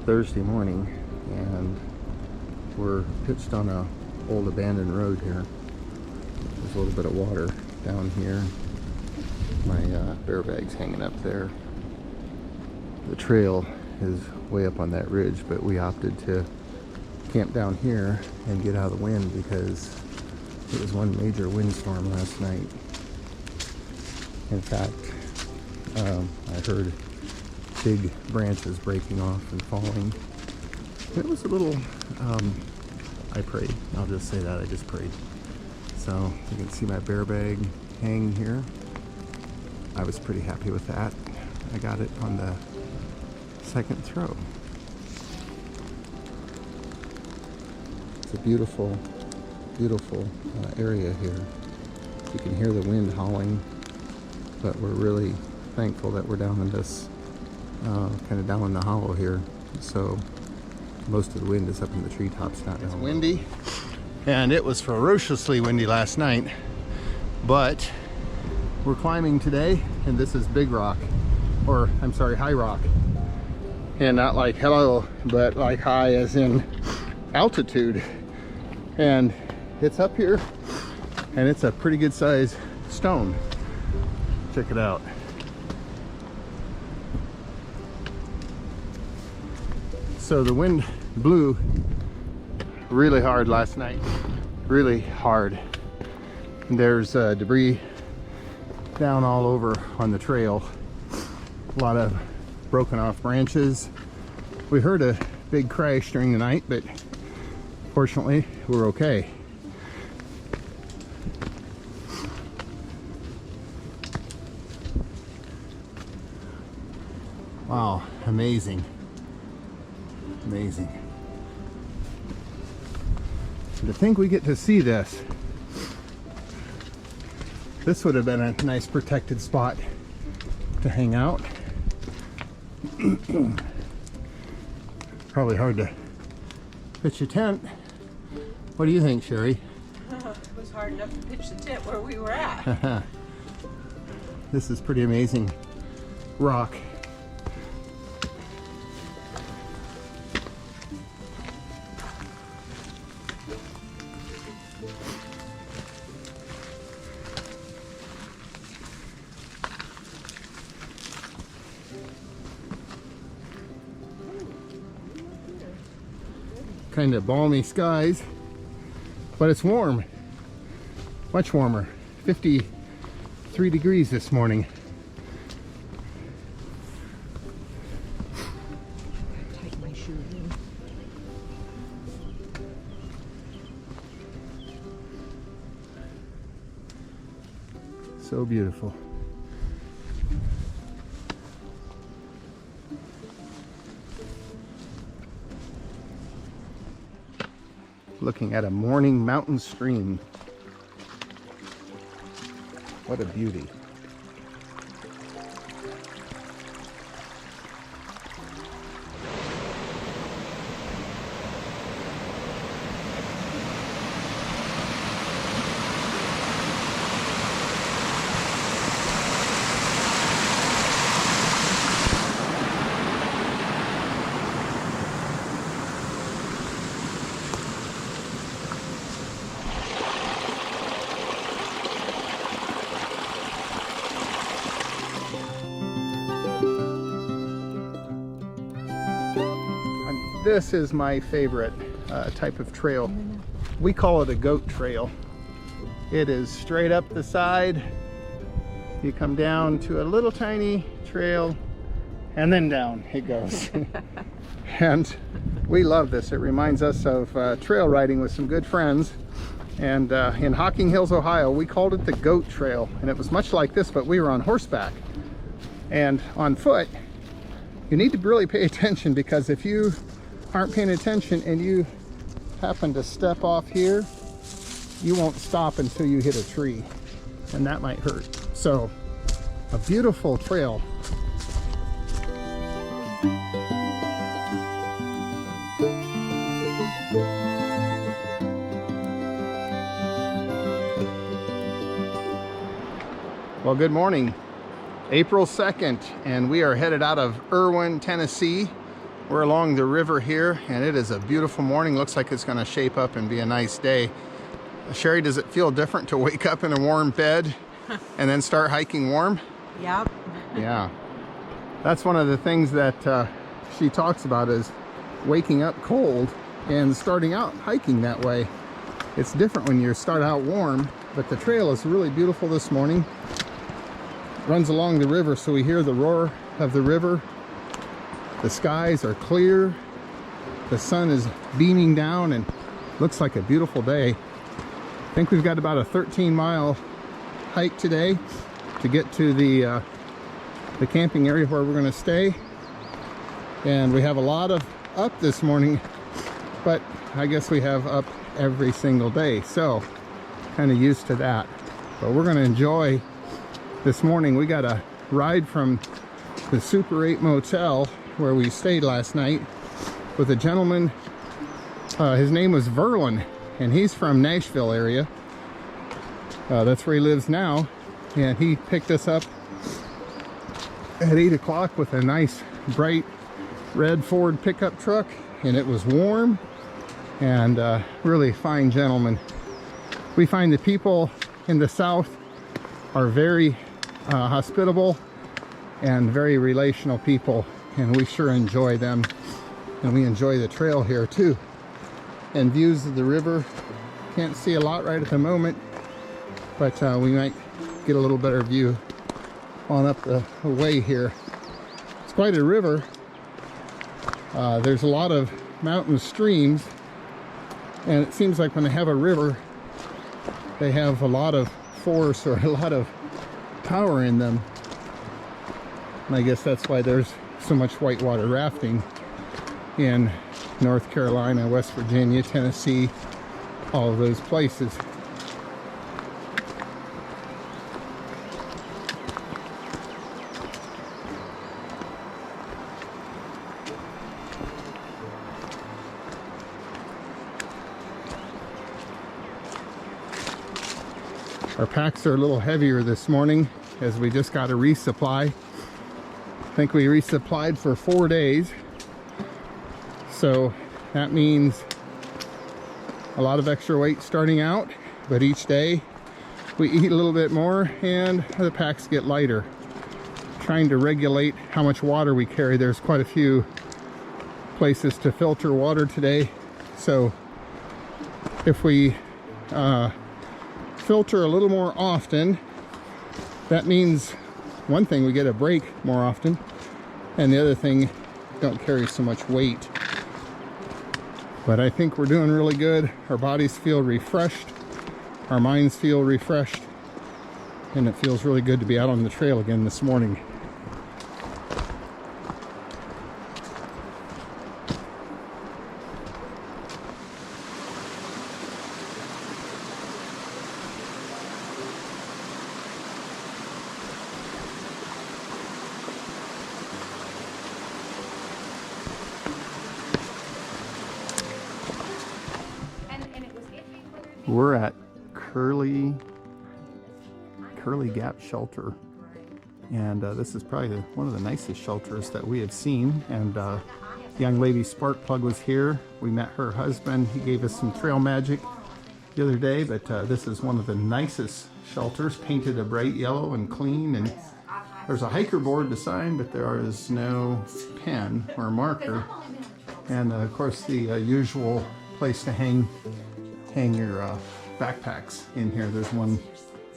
Thursday morning, and we're pitched on a old abandoned road here. There's a little bit of water down here. My bear bag's hanging up there. The trail is way up on that ridge, but we opted to camp down here and get out of the wind because it was one major windstorm last night. In fact, I heard big branches breaking off and falling. It was a little, I prayed. I'll just say that, I just prayed. So you can see my bear bag hanging here. I was pretty happy with that. I got it on the second throw. It's a beautiful, beautiful area here. You can hear the wind howling, but we're really thankful that we're down in this, kind of down in the hollow here. So most of the wind is up in the treetops, not down. It's windy, and it was ferociously windy last night, but we're climbing today, and this is Big Rock, or I'm sorry, High Rock. And not like hello, but like high as in altitude. And it's up here, and it's a pretty good size stone. Check it out. So the wind blew really hard last night, really hard. There's debris down all over on the trail. A lot of broken off branches. We heard a big crash during the night, but fortunately we're okay. Wow, amazing. Amazing. To think we get to see this. This would have been a nice protected spot to hang out. Probably hard to pitch a tent. What do you think, Sherry? It was hard enough to pitch the tent where we were at. This is pretty amazing rock. Kind of balmy skies, but it's warm, much warmer. 53 degrees this morning. Take my shoe in. So beautiful. Looking at a morning mountain stream. What a beauty. This is my favorite type of trail. We call it a goat trail. It is straight up the side. You come down to a little tiny trail, and then down it goes. And we love this. It reminds us of trail riding with some good friends. And in Hocking Hills, Ohio, we called it the Goat Trail. And it was much like this, but we were on horseback. And on foot, you need to really pay attention, because if you aren't paying attention and you happen to step off here, you won't stop until you hit a tree, and that might hurt. So, a beautiful trail. Well, good morning. April 2nd, and we are headed out of Erwin, Tennessee, We're along the river here, and it is a beautiful morning. Looks like it's going to shape up and be a nice day. Sherry, does it feel different to wake up in a warm bed and then start hiking warm? Yep. Yeah. That's one of the things that she talks about, is waking up cold and starting out hiking that way. It's different when you start out warm, but the trail is really beautiful this morning. It runs along the river, so we hear the roar of the river. The skies are clear. The sun is beaming down and looks like a beautiful day. I think we've got about a 13-mile hike today to get to the camping area where we're going to stay. And we have a lot of up this morning, but I guess we have up every single day, so kind of used to that. But we're going to enjoy this morning. We got a ride from the Super 8 Motel where we stayed last night with a gentleman. His name was Verlin, and he's from Nashville area. That's where he lives now, and he picked us up at 8 o'clock with a nice bright red Ford pickup truck, and it was warm, and really fine gentleman. We find the people in the South are very hospitable and very relational people, and we sure enjoy them, and we enjoy the trail here too. And views of the river, can't see a lot right at the moment, but we might get a little better view on up the way here. It's quite a river. There's a lot of mountain streams, and it seems like when they have a river, they have a lot of force or a lot of power in them. And I guess that's why there's so much whitewater rafting in North Carolina, West Virginia, Tennessee, all of those places. Our packs are a little heavier this morning as we just got a resupply. I think we resupplied for 4 days. So that means a lot of extra weight starting out, but each day we eat a little bit more and the packs get lighter. Trying to regulate how much water we carry. There's quite a few places to filter water today. So if we filter a little more often, that means one thing, we get a break more often, and the other thing, don't carry so much weight. But I think we're doing really good. Our bodies feel refreshed, our minds feel refreshed, and it feels really good to be out on the trail again this morning. We're at Curly Gap Shelter, and this is probably one of the nicest shelters that we have seen. And young lady Sparkplug was here. We met her husband. He gave us some trail magic the other day, but this is one of the nicest shelters, painted a bright yellow and clean, and there's a hiker board to sign, but there is no pen or marker. And of course the usual place to hang your backpacks in here. There's one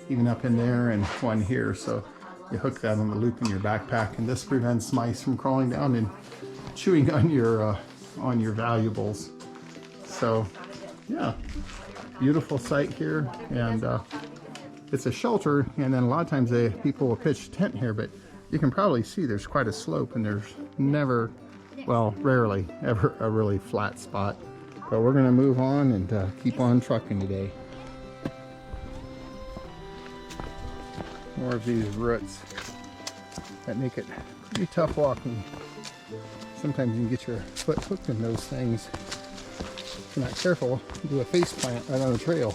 even up in there and one here, so you hook that on the loop in your backpack, and this prevents mice from crawling down and chewing on your valuables. So yeah, beautiful site here, and it's a shelter, and then a lot of times people will pitch a tent here, but you can probably see there's quite a slope, and there's never, well, rarely ever a really flat spot. But we're going to move on and keep on trucking today. More of these roots that make it pretty tough walking. Sometimes you can get your foot hooked in those things. If you're not careful, you do a face plant right on the trail.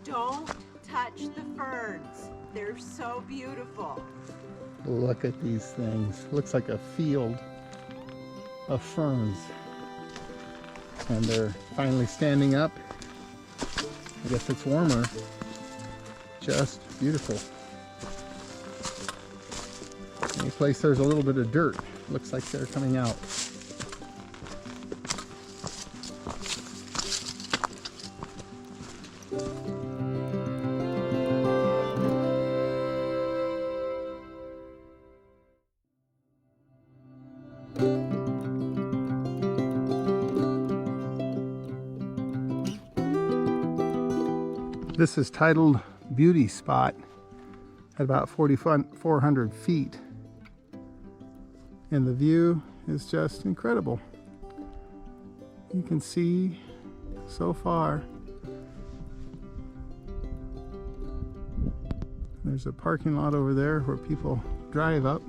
Don't touch the ferns. They're so beautiful. Look at these things. Looks like a field of ferns. And they're finally standing up. I guess it's warmer. Just beautiful. Any place there's a little bit of dirt, looks like they're coming out. This is titled Beauty Spot at about 4,400 feet. And the view is just incredible. You can see so far. There's a parking lot over there where people drive up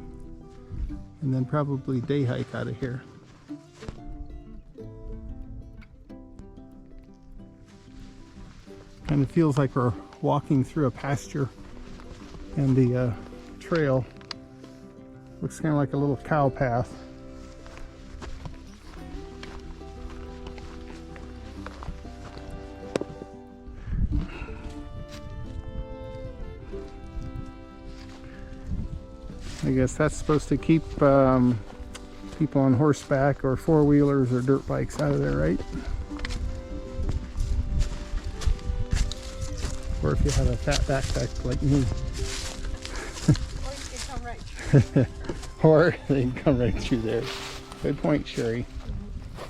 and then probably day hike out of here. Kind of feels like we're walking through a pasture, and the trail looks kind of like a little cow path. I guess that's supposed to keep people on horseback or four-wheelers or dirt bikes out of there, right? Or if you have a fat backpack like me. Or they can come right through there. Good point, Sherry.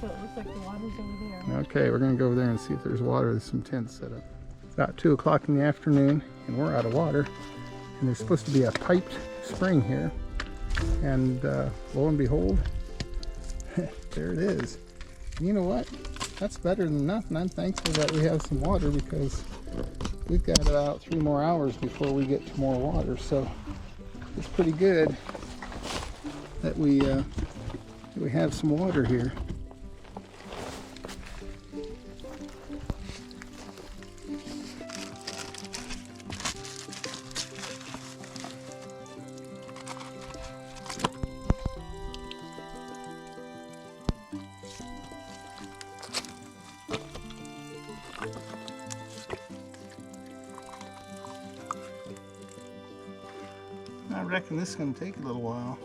So it looks like the water's over there. Okay, we're going to go over there and see if there's water. There's some tents set up. It's about 2 o'clock in the afternoon, and we're out of water. And there's supposed to be a piped spring here. And lo and behold, there it is. And you know what? That's better than nothing. I'm thankful that we have some water, because we've got about 3 more hours before we get to more water. So it's pretty good that we have some water here. I reckon this is going to take a little while.